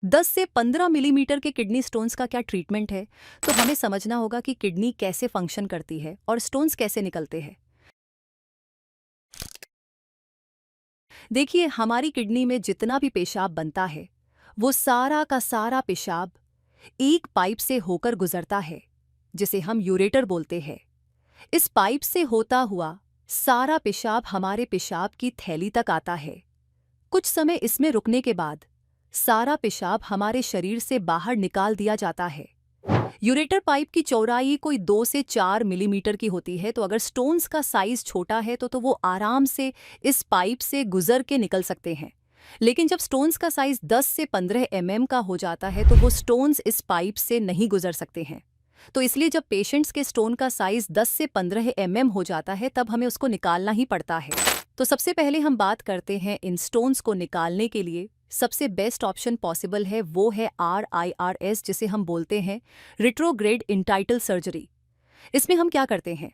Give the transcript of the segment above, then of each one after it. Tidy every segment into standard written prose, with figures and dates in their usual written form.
10 से 15 मिलीमीटर के kidney stones का क्या ट्रीटमेंट है? तो हमें समझना होगा कि किडनी कैसे फंक्शन करती है और स्टोन्स कैसे निकलते हैं। देखिए, हमारी किडनी में जितना भी पेशाब बनता है, वो सारा का सारा पेशाब एक पाइप से होकर गुजरता है, जिसे हम यूरेटर बोलते हैं। इस पाइप से होता हुआ सारा पेशाब हमारे पेशाब की थैली तक आता है। कुछ समय इसमें रुकने के बाद सारा पेशाब हमारे शरीर से बाहर निकाल दिया जाता है। यूरेटर पाइप की चौड़ाई कोई 2 से 4 मिलीमीटर की होती है, तो अगर स्टोन्स का साइज छोटा है तो वो आराम से इस पाइप से गुजर के निकल सकते हैं। लेकिन जब स्टोन्स का साइज 10 से 15 का हो जाता है तो वो स्टोन्स इस पाइप से नहीं गुजर सकते हैं। तो इसलिए जब पेशेंट्स के स्टोन का साइज 10 से 15 हो जाता है तब हमें उसको निकालना ही पड़ता है। तो सबसे पहले हम बात करते हैं इन स्टोन्स को निकालने के लिए सबसे बेस्ट ऑप्शन पॉसिबल है वो है RIRS, जिसे हम बोलते हैं रिट्रोग्रेड इंटाइटल सर्जरी। इसमें हम क्या करते हैं,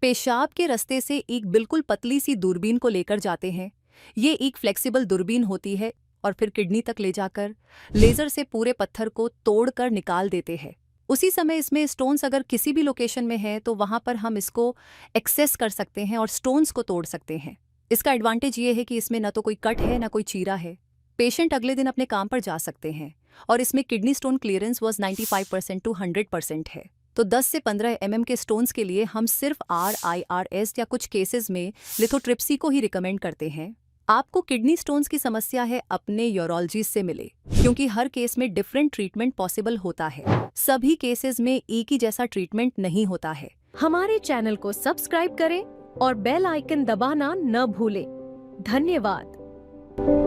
पेशाब के रास्ते से एक बिल्कुल पतली सी दूरबीन को लेकर जाते हैं। ये एक फ्लेक्सिबल दूरबीन होती है और फिर किडनी तक ले जाकर लेज़र से पूरे पत्थर को तोड़कर निकाल देते हैं। उसी समय इसमें स्टोन्स अगर किसी भी लोकेशन में है तो वहाँ पर हम इसको एक्सेस कर सकते हैं और स्टोन्स को तोड़ सकते हैं। इसका एडवांटेज ये है कि इसमें ना तो कोई कट है ना कोई चीरा है। पेशेंट अगले दिन अपने काम पर जा सकते हैं और इसमें kidney stone clearance was 95% to 100% है। तो 10 से 15 के स्टोन्स के लिए हम सिर्फ RIRS या कुछ केसेस में लिथोट्रिप्सी को ही रिकमेंड करते हैं। आपको किडनी स्टोन्स की समस्या है, अपने यूरोलॉजिस्ट से मिले, क्योंकि हर केस में डिफरेंट ट्रीटमेंट पॉसिबल होता है। सभी केसेस में एक ही जैसा ट्रीटमेंट नहीं होता है। हमारे चैनल को सब्सक्राइब करें और बेल आइकन दबाना न भूलें। धन्यवाद।